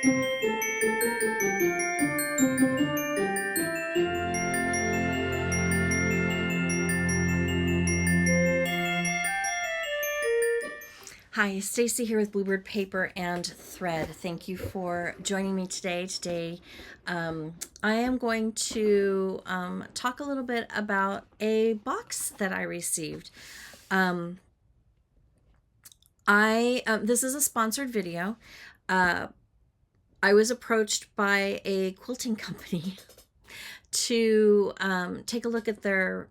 Hi, Stacy here with Bluebird Paper and Thread. Thank you for joining me today. I am going to talk a little bit about a box that I received. This is a sponsored video. I was approached by a quilting company to take a look at their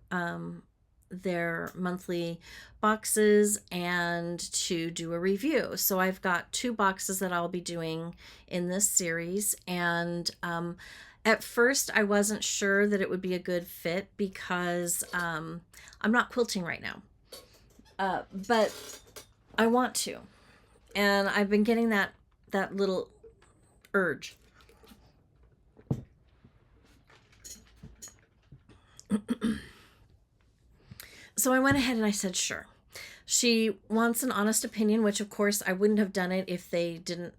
monthly boxes and to do a review. So I've got 2 boxes that I'll be doing in this series, and at first I wasn't sure that it would be a good fit because I'm not quilting right now, but I want to, and I've been getting that little urge. So I went ahead and I said, sure. She wants an honest opinion, which of course I wouldn't have done it if they didn't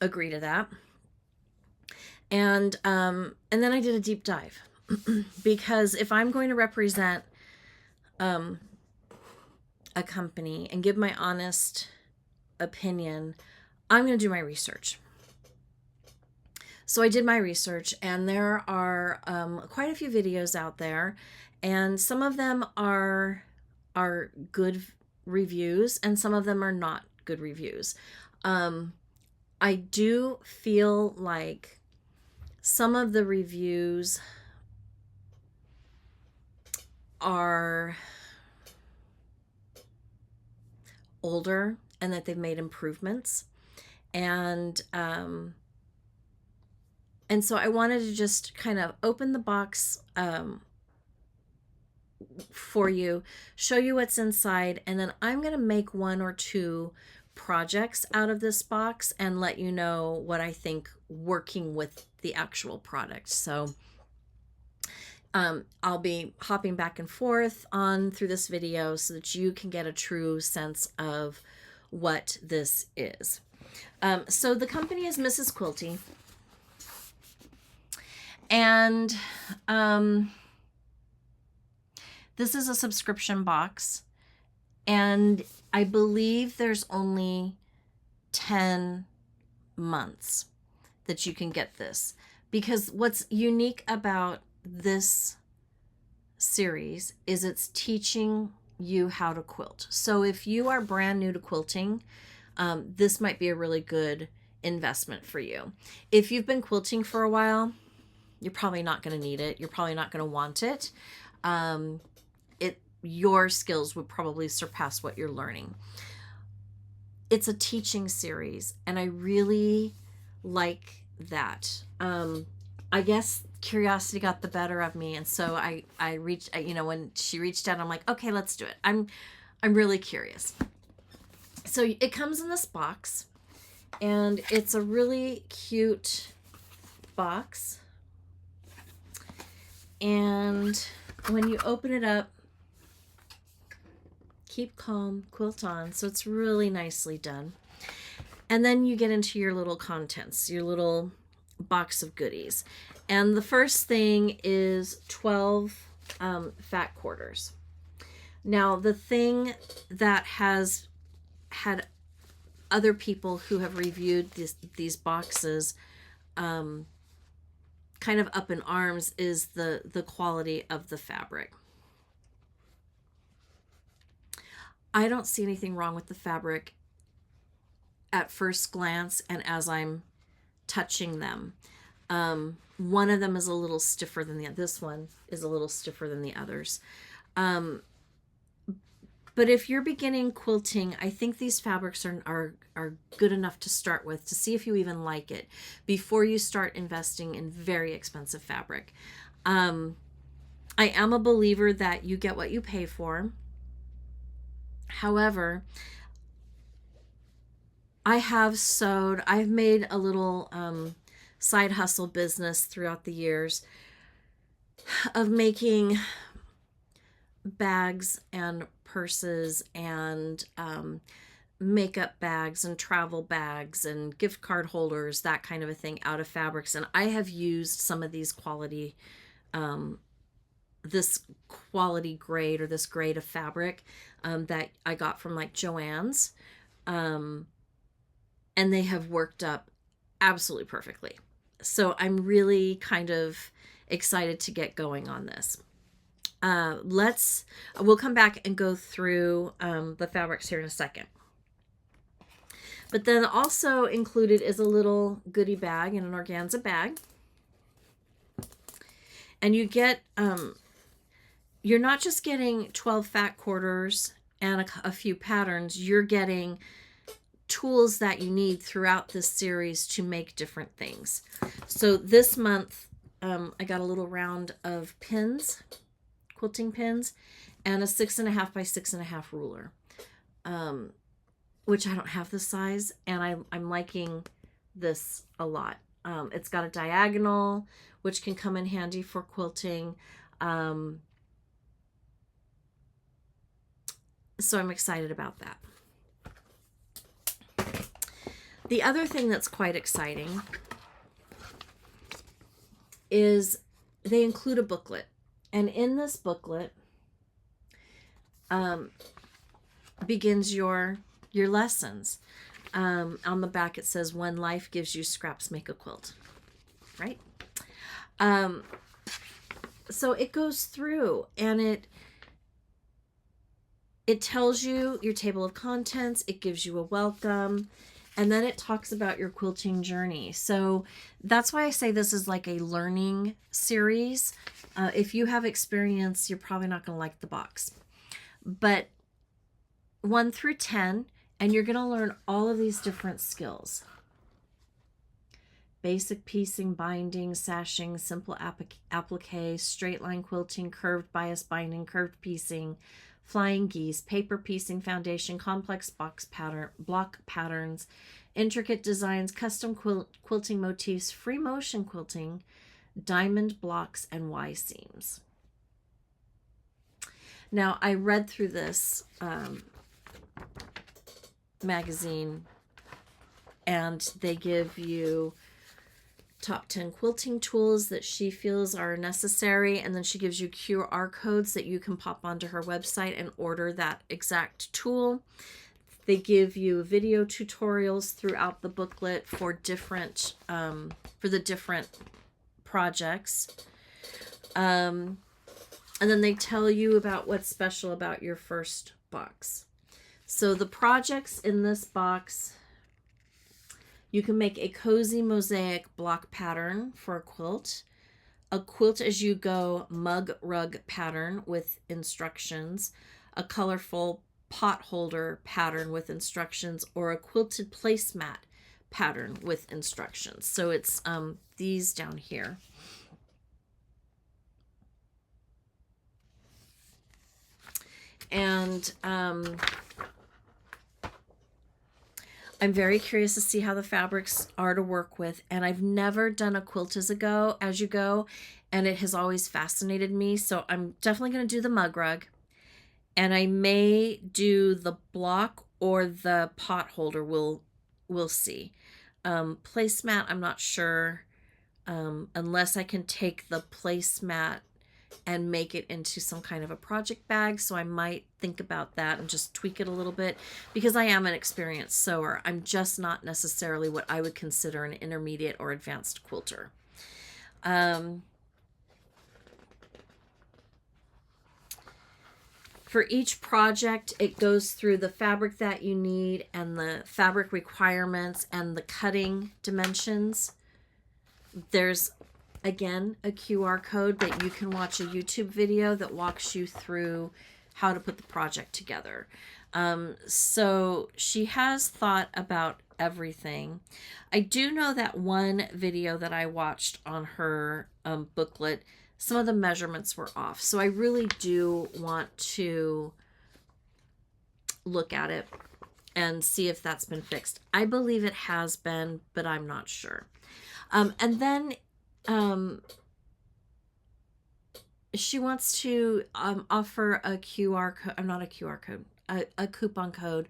agree to that. And then I did a deep dive because if I'm going to represent a company and give my honest opinion, I'm going to do my research. So I did my research, and there are quite a few videos out there, and some of them are good reviews, and some of them are not good reviews. I do feel like some of the reviews are older and that they've made improvements, and so I wanted to just kind of open the box for you, show you what's inside, and then I'm going to make 1 or 2 projects out of this box and let you know what I think working with the actual product. So I'll be hopping back and forth on through this video so that you can get a true sense of what this is. So the company is Mrs Quilty, and this is a subscription box, and I believe there's only 10 months that you can get this, because what's unique about this series is it's teaching you how to quilt. So if you are brand new to quilting, this might be a really good investment for you. If you've been quilting for a while, you're probably not going to need it. You're probably not going to want it. Your skills would probably surpass what you're learning. It's a teaching series, and I really like that. I guess curiosity got the better of me, and so I reached, when she reached out, I'm like, okay, let's do it. I'm really curious. So it comes in this box, and it's a really cute box. And when you open it up, keep calm, quilt on. So it's really nicely done. And then you get into your little contents, your little box of goodies. And the first thing is 12 fat quarters. Now, the thing that has had other people who have reviewed these boxes kind of up in arms is the quality of the fabric. I don't see anything wrong with the fabric at first glance and as I'm touching them. One of them is a little stiffer than the other. This one is a little stiffer than the others. But if you're beginning quilting, I think these fabrics are good enough to start with, to see if you even like it before you start investing in very expensive fabric. I am a believer that you get what you pay for. However, I've made a little side hustle business throughout the years of making bags and purses and makeup bags and travel bags and gift card holders, that kind of a thing, out of fabrics. And I have used some of these quality, this quality grade, or this grade of fabric that I got from like Joann's. And they have worked up absolutely perfectly. So I'm really kind of excited to get going on this. We'll come back and go through the fabrics here in a second. But then also included is a little goodie bag in an organza bag. And you get, you're not just getting 12 fat quarters and a few patterns, you're getting tools that you need throughout this series to make different things. So this month, I got a little round of pins, quilting pins, and a 6.5 by 6.5 ruler, which I don't have the size, and I'm liking this a lot. It's got a diagonal, which can come in handy for quilting. So I'm excited about that. The other thing that's quite exciting is they include a booklet. And in this booklet begins your lessons. On the back it says, "When life gives you scraps, make a quilt." Right? So it goes through and it tells you your table of contents. It gives you a welcome. And then it talks about your quilting journey. So that's why I say this is like a learning series. If you have experience, you're probably not going to like the box. But 1 through 10, and you're going to learn all of these different skills. Basic piecing, binding, sashing, simple applique, straight line quilting, curved bias binding, curved piecing, flying geese, paper piecing, foundation, complex block patterns, intricate designs, custom quilting motifs, free motion quilting, diamond blocks, and Y seams. Now, I read through this magazine, and they give you top 10 quilting tools that she feels are necessary, and then she gives you QR codes that you can pop onto her website and order that exact tool. They give you video tutorials throughout the booklet for different for the different projects, and then they tell you about what's special about your first box. So the projects in this box: you can make a cozy mosaic block pattern for a quilt as you go mug rug pattern with instructions, a colorful pot holder pattern with instructions, or a quilted placemat pattern with instructions. So it's these down here. And I'm very curious to see how the fabrics are to work with, and I've never done a quilt as you go, and it has always fascinated me. So I'm definitely going to do the mug rug, and I may do the block or the pot holder. We'll see. Placemat, I'm not sure, unless I can take the placemat and make it into some kind of a project bag. So I might think about that and just tweak it a little bit, because I am an experienced sewer. I'm just not necessarily what I would consider an intermediate or advanced quilter. For each project, it goes through the fabric that you need and the fabric requirements and the cutting dimensions. There's, again, a QR code that you can watch a YouTube video that walks you through how to put the project together. So she has thought about everything. I do know that one video that I watched on her booklet, some of the measurements were off. So I really do want to look at it and see if that's been fixed. I believe it has been, but I'm not sure. And then she wants to offer a QR code, not a QR code, a coupon code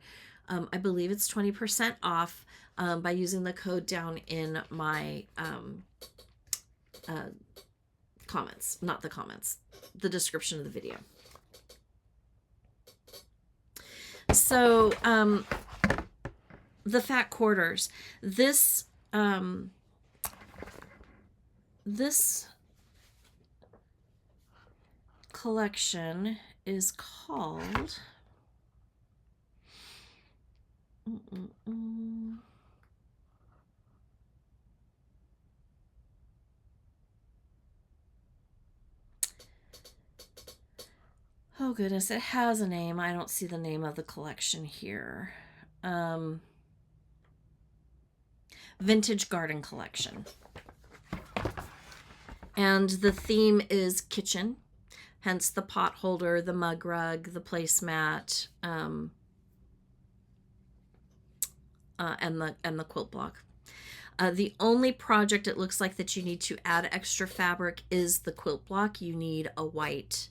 I believe it's 20% off by using the code down in my comments, not the comments, the description of the video. So the fat quarters, this this collection is called oh goodness, it has a name. I don't see the name of the collection here. Vintage Garden Collection. And the theme is kitchen, hence the pot holder, the mug rug, the placemat, and the quilt block. The only project it looks like that you need to add extra fabric is the quilt block. You need a white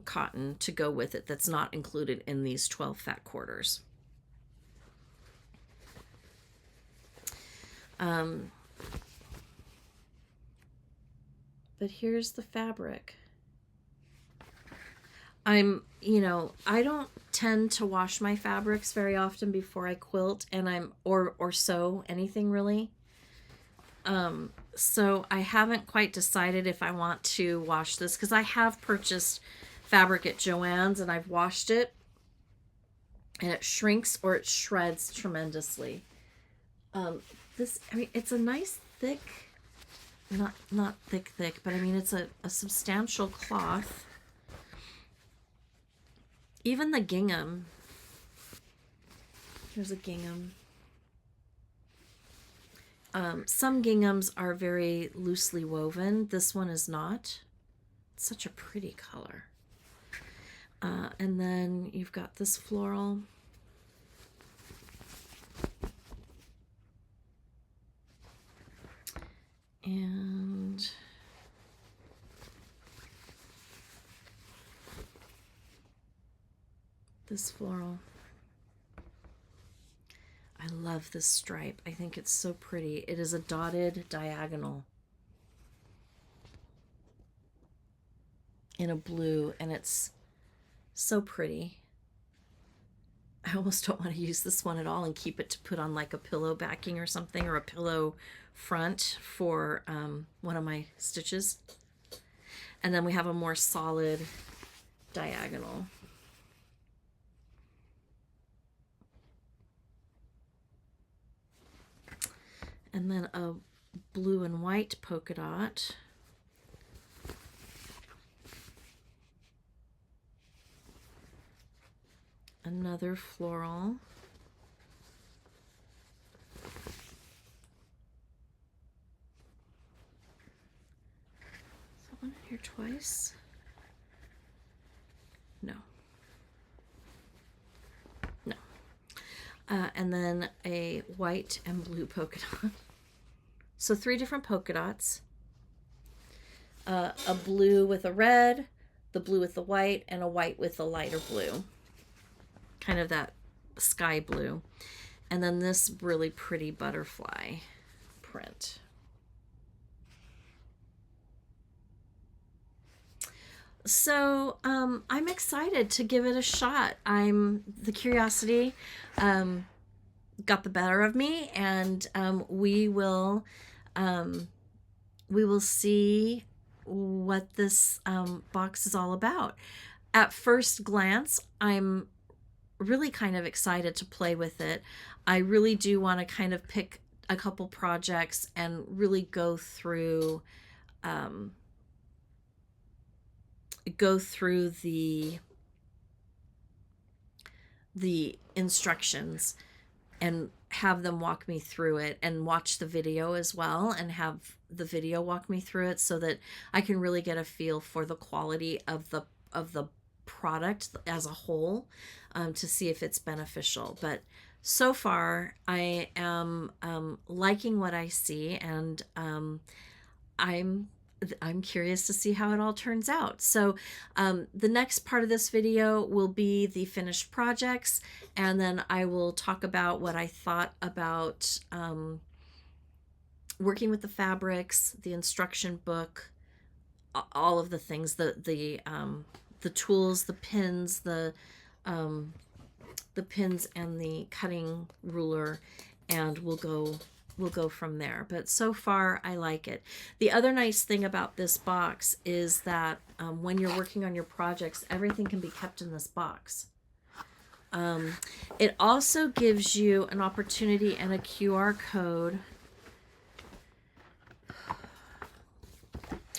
cotton to go with it that's not included in these 12 fat quarters. But here's the fabric. I don't tend to wash my fabrics very often before I quilt, and or sew anything really. So I haven't quite decided if I want to wash this, because I have purchased fabric at Joann's and I've washed it and it shrinks or it shreds tremendously. It's a nice thick, not thick, but I mean, it's a substantial cloth. Even the gingham. Here's a gingham. Some ginghams are very loosely woven. This one is not. It's such a pretty color. And then you've got this floral. And this floral. I love this stripe. I think it's so pretty. It is a dotted diagonal in a blue, and it's so pretty. I almost don't want to use this one at all and keep it to put on like a pillow backing or something, or a pillow front for one of my stitches. And then we have a more solid diagonal. And then a blue and white polka dot. Another floral. Is that one in here twice? No. No. And then a white and blue polka dot. So 3 different polka dots. A blue with a red, the blue with the white, and a white with a lighter blue. Kind of that sky blue. And then this really pretty butterfly print. So I'm excited to give it a shot. The curiosity got the better of me, and we will see what this box is all about. At first glance, I'm really kind of excited to play with it. I really do want to kind of pick a couple projects and really go through the instructions and have them walk me through it, and watch the video as well and have the video walk me through it, so that I can really get a feel for the quality of the product as a whole, to see if it's beneficial. But so far I am liking what I see, and I'm curious to see how it all turns out. So the next part of this video will be the finished projects, and then I will talk about what I thought about working with the fabrics, the instruction book, all of the things, the tools, the pins, the pins and the cutting ruler, and we'll go from there. But so far I like it. The other nice thing about this box is that when you're working on your projects, everything can be kept in this box. It also gives you an opportunity and a QR code.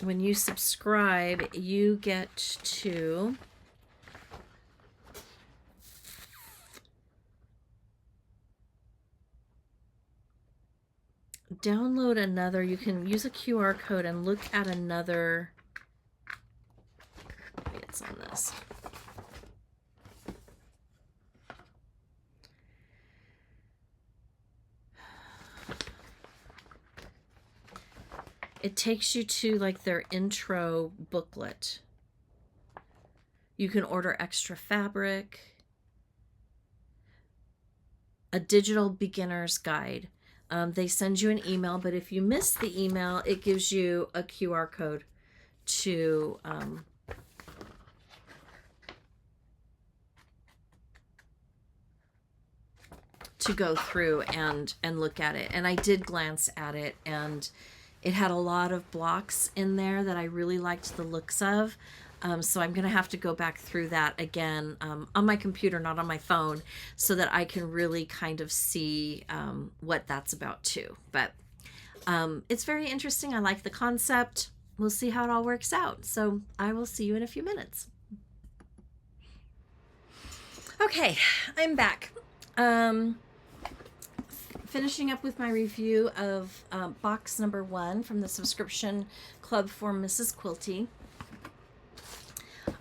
When you subscribe, you get to download another. You can use a QR code and look at another. Maybe it's on this. It takes you to like their intro booklet. You can order extra fabric, a digital beginner's guide. They send you an email, but if you miss the email, it gives you a QR code to go through and look at it. And I did glance at it, and it had a lot of blocks in there that I really liked the looks of. So I'm going to have to go back through that again on my computer, not on my phone, so that I can really kind of see what that's about too. But it's very interesting. I like the concept. We'll see how it all works out. So I will see you in a few minutes. Okay, I'm back. Finishing up with my review of box number 1 from the subscription club for Mrs. Quilty.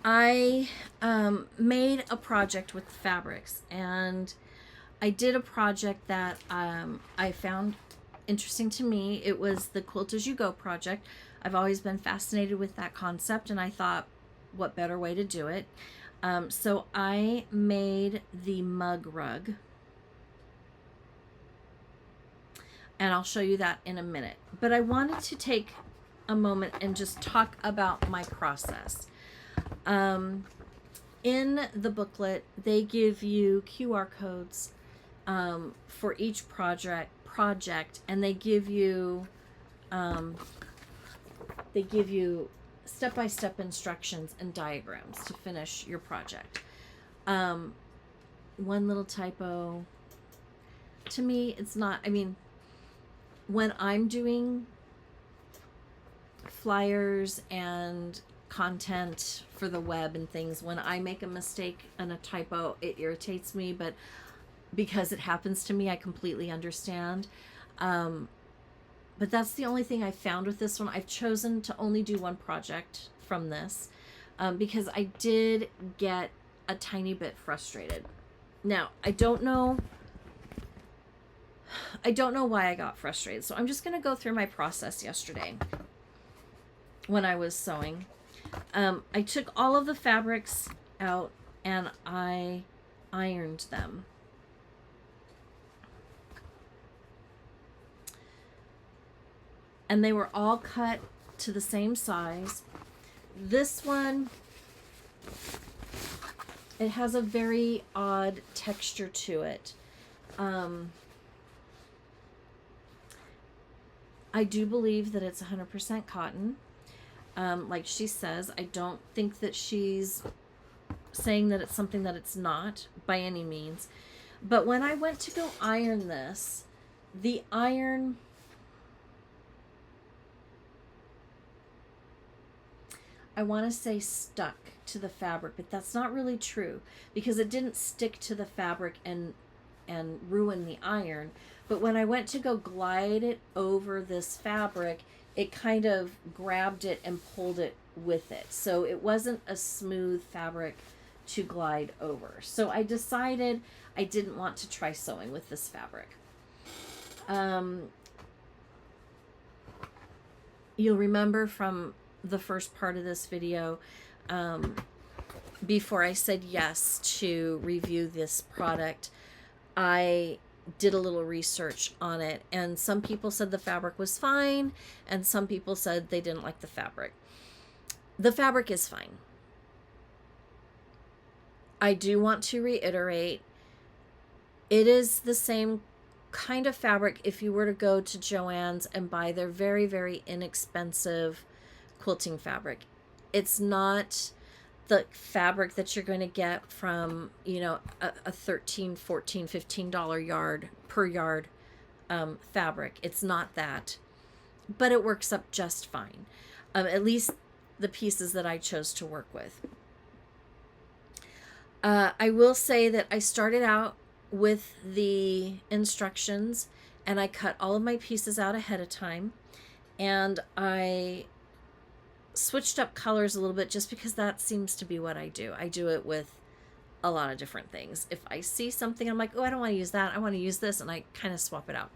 I made a project with the fabrics, and I did a project that I found interesting to me. It was the Quilt As You Go project. I've always been fascinated with that concept, and I thought, what better way to do it? So I made the mug rug, and I'll show you that in a minute. But I wanted to take a moment and just talk about my process. In the booklet, they give you QR codes for each project, and they give you step-by-step instructions and diagrams to finish your project. One little typo. To me, it's not, I mean, when I'm doing flyers and content for the web and things, when I make a mistake and a typo, it irritates me, but because it happens to me, I completely understand. But that's the only thing I found with this one. I've chosen to only do one project from this because I did get a tiny bit frustrated. Now, I don't know why I got frustrated, so I'm just going to go through my process yesterday when I was sewing. I took all of the fabrics out and I ironed them. And they were all cut to the same size. This one, it has a very odd texture to it. I do believe that it's 100% cotton. Like she says, I don't think that she's saying that it's something that it's not by any means. But when I went to go iron this, the iron, I want to say stuck to the fabric, but that's not really true because it didn't stick to the fabric and ruin the iron. But when I went to go glide it over this fabric, it kind of grabbed it and pulled it with it. So it wasn't a smooth fabric to glide over. So I decided I didn't want to try sewing with this fabric. you'll remember from the first part of this video, before I said yes to review this product, I did a little research on it, and some people said the fabric was fine, and some people said they didn't like the fabric. The fabric is fine. I do want to reiterate, it is the same kind of fabric if you were to go to Joann's and buy their very, very inexpensive quilting fabric. It's not the fabric that you're going to get from, you know, a $13, $14, $15 yard per yard fabric. It's not that, but it works up just fine. At least the pieces that I chose to work with. I will say that I started out with the instructions, and I cut all of my pieces out ahead of time, and I switched up colors a little bit just because that seems to be what I do. I do it with a lot of different things. If I see something, I'm like, oh, I don't want to use that, I want to use this, and I kind of swap it out.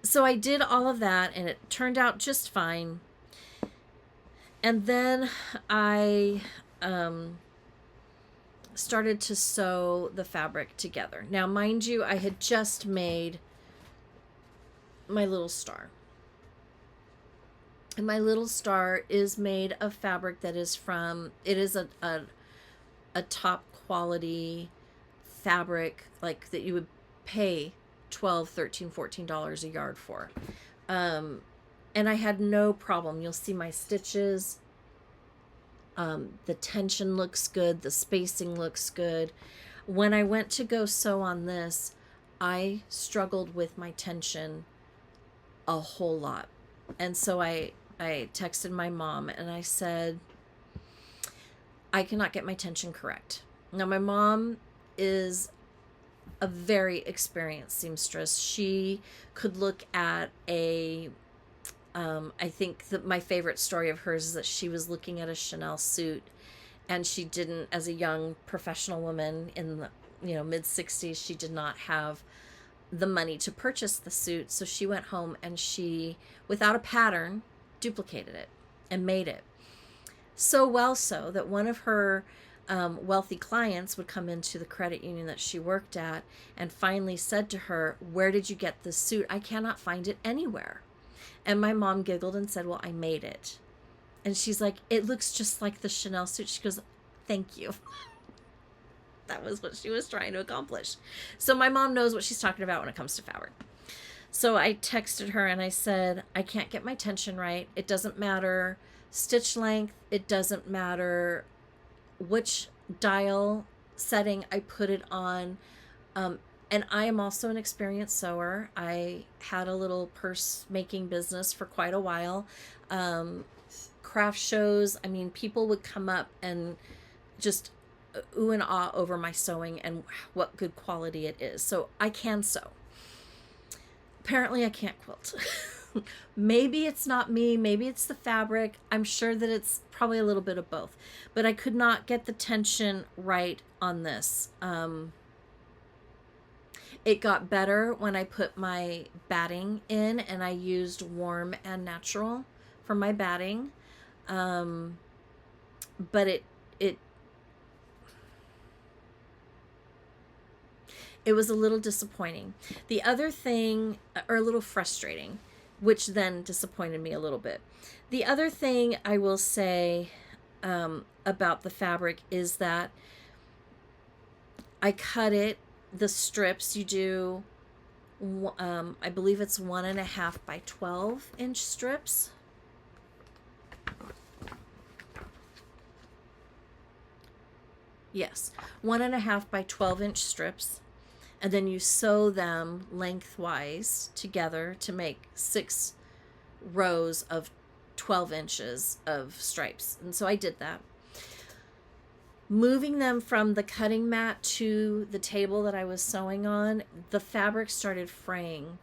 So I did all of that, and it turned out just fine. And then I started to sew the fabric together. Now, mind you, I had just made my little star. And my little star is made of fabric that is from, it is a top quality fabric, like that you would pay $12, $13, $14 a yard for. And I had no problem. You'll see my stitches. The tension looks good. The spacing looks good. When I went to go sew on this, I struggled with my tension a whole lot. And so I texted my mom and I said, I cannot get my tension correct. Now, my mom is a very experienced seamstress. She could look at a I think that my favorite story of hers is that she was looking at a Chanel suit, and she didn't, as a young professional woman in the, you know, mid-60s, she did not have the money to purchase the suit. So she went home and she, without a pattern, duplicated it and made it. So well so that one of her wealthy clients would come into the credit union that she worked at and finally said to her, "Where did you get this suit? I cannot find it anywhere." And my mom giggled and said, "Well, I made it." And she's like, "It looks just like the Chanel suit." She goes, "Thank you." That was what she was trying to accomplish. So my mom knows what she's talking about when it comes to fabric. So I texted her and I said, I can't get my tension right. It doesn't matter stitch length. It doesn't matter which dial setting I put it on. And I am also an experienced sewer. I had a little purse making business for quite a while. Craft shows, I mean, people would come up and just ooh and ah over my sewing and what good quality it is. So I can sew. Apparently I can't quilt. Maybe it's not me, maybe it's the fabric. I'm sure that it's probably a little bit of both. But I could not get the tension right on this. It got better when I put my batting in and I used warm and natural for my batting. But it was a little disappointing. The other thing, or a little frustrating, which then disappointed me a little bit. The other thing I will say about the fabric is that I cut it, the strips, you do, I believe it's 1.5 by 12 inch strips. Yes, 1.5 by 12 inch strips. And then you sew them lengthwise together to make 6 rows of 12 inches of stripes. And so I did that. Moving them from the cutting mat to the table that I was sewing on, the fabric started fraying.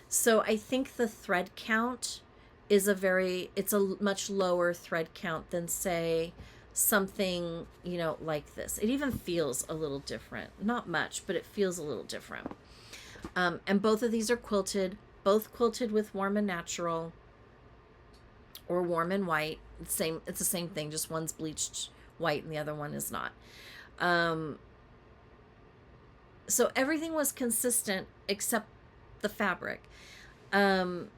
So I think the thread count is it's a much lower thread count than, say, something, you know, like this. It even feels a little different. Not much, but it feels a little different. And both of these are quilted. both quilted with Warm and Natural or Warm and White. It's the same thing, just one's bleached white and the other one is not. So everything was consistent except the fabric. I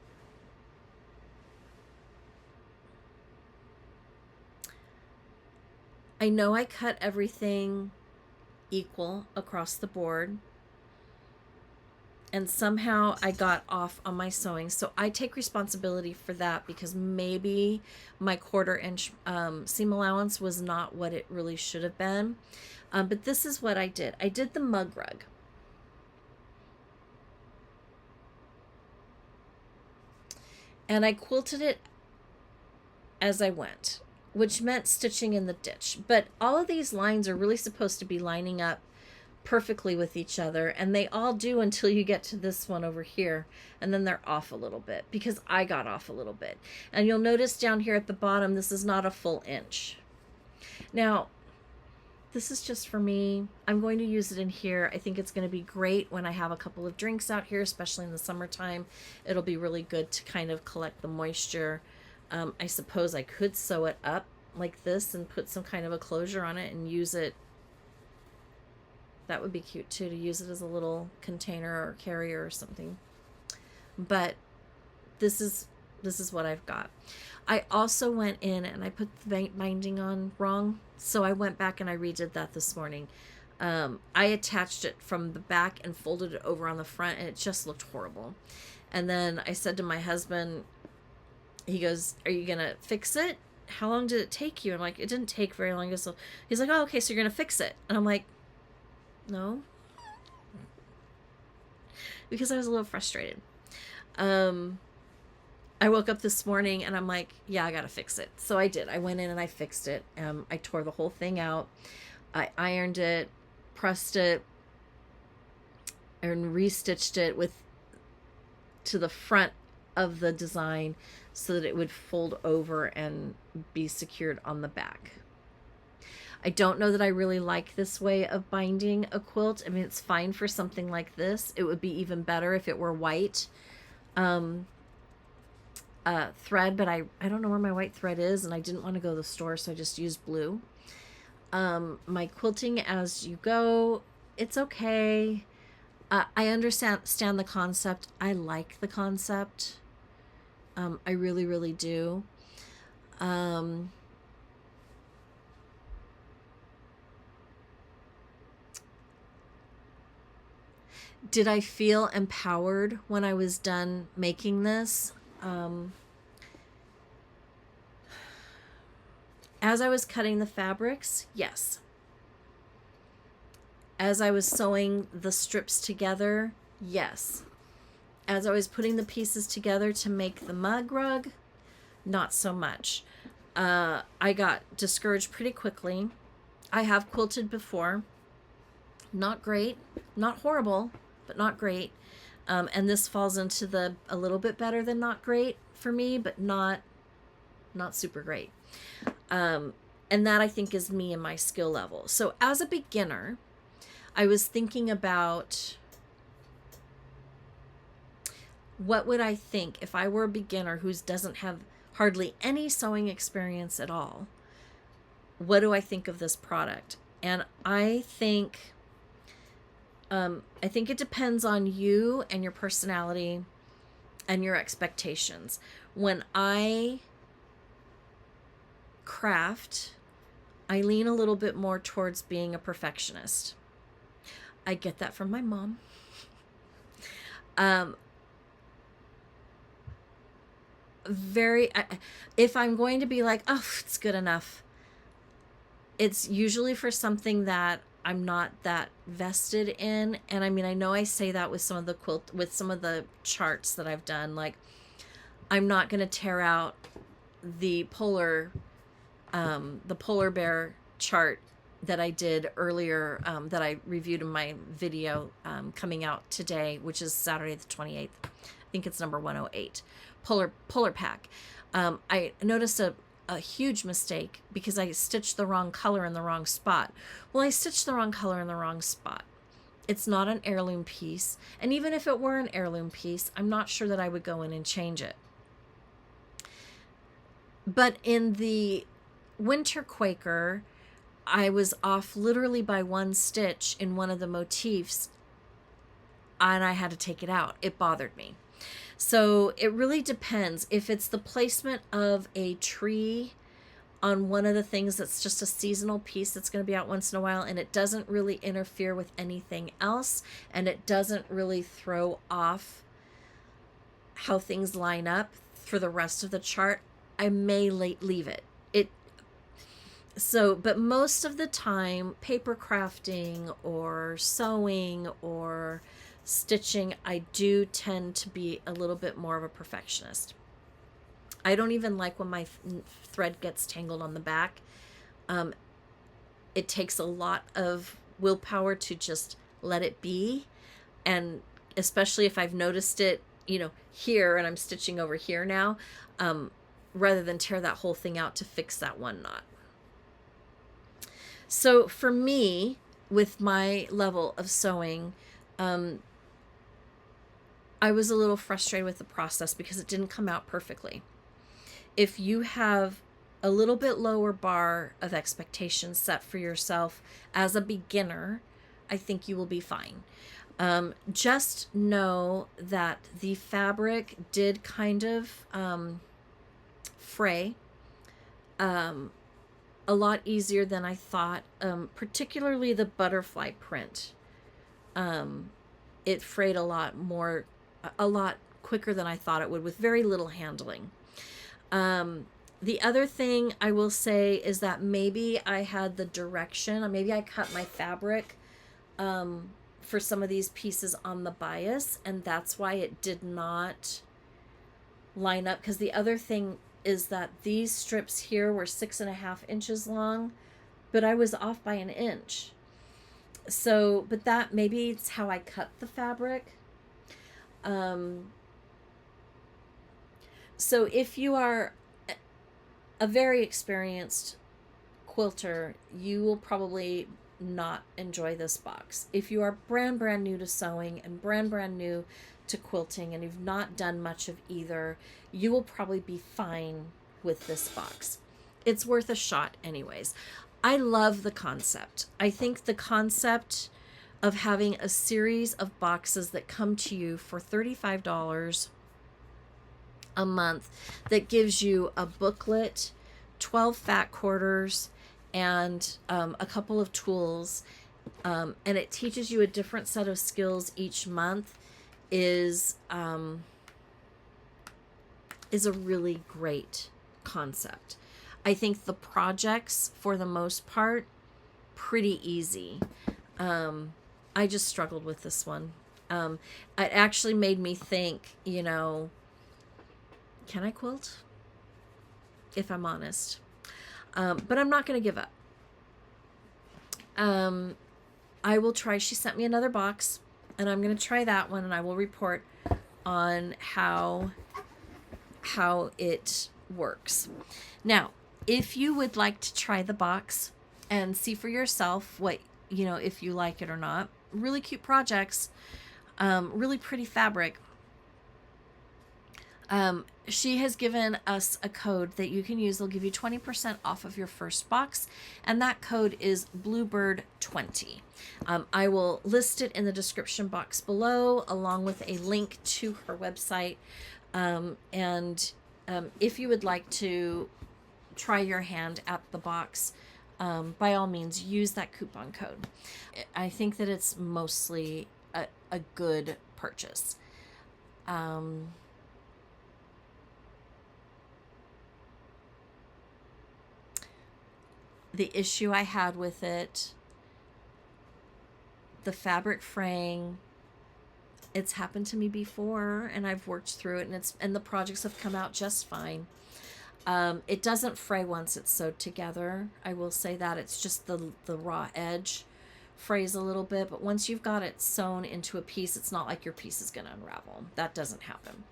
know I cut everything equal across the board, and somehow I got off on my sewing. So I take responsibility for that, because maybe my 1/4 inch seam allowance was not what it really should have been. But this is what I did. I did the mug rug. And I quilted it as I went, which meant stitching in the ditch. But all of these lines are really supposed to be lining up perfectly with each other, and they all do until you get to this one over here, and then they're off a little bit, because I got off a little bit. And you'll notice down here at the bottom, this is not a full inch. Now, this is just for me. I'm going to use it in here. I think it's going to be great when I have a couple of drinks out here, especially in the summertime. It'll be really good to kind of collect the moisture. I suppose I could sew it up like this and put some kind of a closure on it and use it. That would be cute too, to use it as a little container or carrier or something. But this is what I've got. I also went in and I put the binding on wrong, so I went back and I redid that this morning. I attached it from the back and folded it over on the front, and it just looked horrible. And then I said to my husband, he goes, "Are you gonna fix it? How long did it take you?" I'm like, "It didn't take very long." So he's like, "Oh, okay, so you're gonna fix it." And I'm like, "No," because I was a little frustrated. I woke up this morning and I'm like, yeah, I gotta fix it. So I did. I went in and I fixed it. I tore the whole thing out. I ironed it, pressed it, and restitched it to the front of the design so that it would fold over and be secured on the back. I don't know that I really like this way of binding a quilt. I mean, it's fine for something like this. It would be even better if it were white thread, but I don't know where my white thread is, and I didn't want to go to the store, so I just used blue. My quilting as you go, it's okay. I understand the concept. I like the concept. I really, really do. Did I feel empowered when I was done making this? As I was cutting the fabrics, yes. As I was sewing the strips together, yes. As I was putting the pieces together to make the mug rug, not so much. I got discouraged pretty quickly. I have quilted before. Not great, not horrible, but not great. And this falls into a little bit better than not great for me, but not super great. And that, I think, is me and my skill level. So as a beginner, I was thinking about what would I think if I were a beginner who doesn't have hardly any sewing experience at all. What do I think of this product? And I think it depends on you and your personality and your expectations. When I craft, I lean a little bit more towards being a perfectionist. I get that from my mom. If I'm going to be like, oh, it's good enough, it's usually for something that I'm not that vested in. And I mean, I know I say that with some of the charts that I've done. Like, I'm not going to tear out the polar bear chart that I did earlier, that I reviewed in my video coming out today, which is Saturday the 28th. I think it's number 108, polar pack. I noticed a huge mistake because I stitched the wrong color in the wrong spot. Well, I stitched the wrong color in the wrong spot. It's not an heirloom piece. And even if it were an heirloom piece, I'm not sure that I would go in and change it. But in the Winter Quaker, I was off literally by one stitch in one of the motifs, and I had to take it out. It bothered me. So it really depends. If it's the placement of a tree on one of the things that's just a seasonal piece that's going to be out once in a while, and it doesn't really interfere with anything else, and it doesn't really throw off how things line up for the rest of the chart, I may leave it. But most of the time, paper crafting or sewing or stitching, I do tend to be a little bit more of a perfectionist. I don't even like when my thread gets tangled on the back. It takes a lot of willpower to just let it be. And especially if I've noticed it, here, and I'm stitching over here now, rather than tear that whole thing out to fix that one knot. So for me, with my level of sewing, I was a little frustrated with the process because it didn't come out perfectly. If you have a little bit lower bar of expectations set for yourself as a beginner, I think you will be fine. Just know that the fabric did kind of fray a lot easier than I thought, particularly the butterfly print. It frayed a lot quicker than I thought it would, with very little handling. The other thing I will say is that maybe I had the direction, maybe I cut my fabric for some of these pieces on the bias, and that's why it did not line up. Because the other thing is that these strips here were 6.5 inches long, but I was off by an inch. So, but that maybe it's how I cut the fabric. So if you are a very experienced quilter, you will probably not enjoy this box. If you are brand new to sewing and brand new to quilting, and you've not done much of either, you will probably be fine with this box. It's worth a shot anyways. I love the concept. I think the concept of having a series of boxes that come to you for $35 a month, that gives you a booklet, 12 fat quarters, and a couple of tools, and it teaches you a different set of skills each month, is a really great concept. I think the projects, for the most part, pretty easy. I just struggled with this one. It actually made me think, can I quilt? If I'm honest. But I'm not going to give up. I will try. She sent me another box, and I'm going to try that one, and I will report on how it works. Now, if you would like to try the box and see for yourself what, if you like it or not, really cute projects, really pretty fabric. She has given us a code that you can use. They'll give you 20% off of your first box, and that code is Bluebird20. I will list it in the description box below, along with a link to her website. If you would like to try your hand at the box, by all means, use that coupon code. I think that it's mostly a good purchase. The issue I had with it, the fabric fraying, it's happened to me before, and I've worked through it, and the projects have come out just fine. It doesn't fray once it's sewed together. I will say that. It's just the raw edge frays a little bit, but once you've got it sewn into a piece, it's not like your piece is going to unravel. That doesn't happen.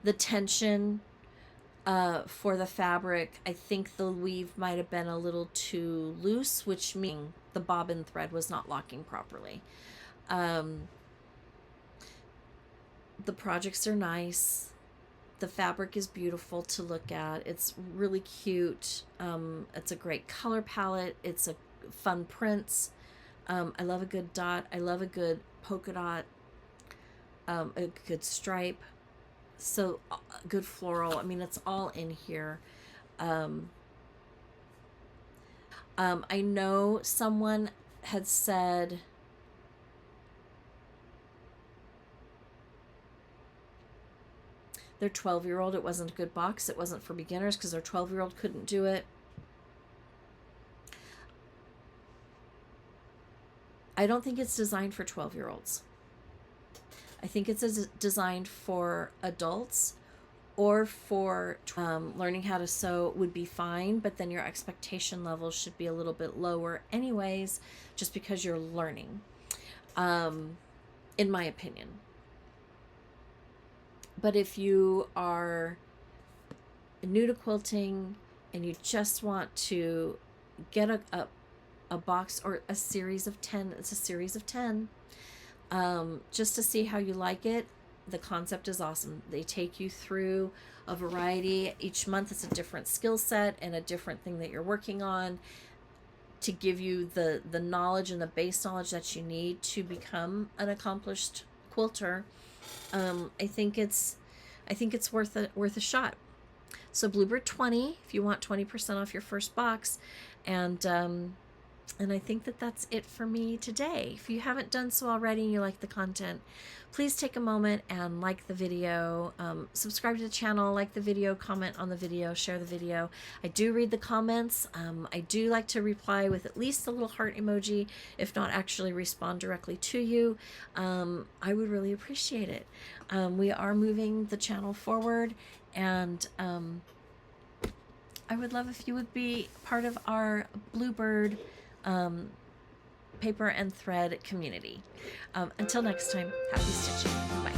The tension for the fabric, I think the weave might have been a little too loose, which means the bobbin thread was not locking properly. The projects are nice. The fabric is beautiful to look at. It's really cute. It's a great color palette. It's a fun prints. I love a good dot. I love a good polka dot, a good stripe. So good floral. I mean, it's all in here. I know someone had said their 12-year-old, it wasn't a good box. It wasn't for beginners because their 12-year-old couldn't do it. I don't think it's designed for 12-year-olds. I think it's designed for adults, or for learning how to sew would be fine, but then your expectation level should be a little bit lower anyways, just because you're learning, in my opinion. But if you are new to quilting and you just want to get a box or a series of 10, it's a series of 10, just to see how you like it. The concept is awesome. They take you through a variety. Each month it's a different skill set and a different thing that you're working on to give you the knowledge and the base knowledge that you need to become an accomplished quilter. I think it's worth a shot. So Bluebird 20 if you want 20% off your first box, and I think that's it for me today. If you haven't done so already and you like the content, please take a moment and like the video, subscribe to the channel, like the video, comment on the video, share the video. I do read the comments. I do like to reply with at least a little heart emoji, if not actually respond directly to you. I would really appreciate it. We are moving the channel forward, and I would love if you would be part of our Bluebird paper and thread community. Until next time, happy stitching. Bye.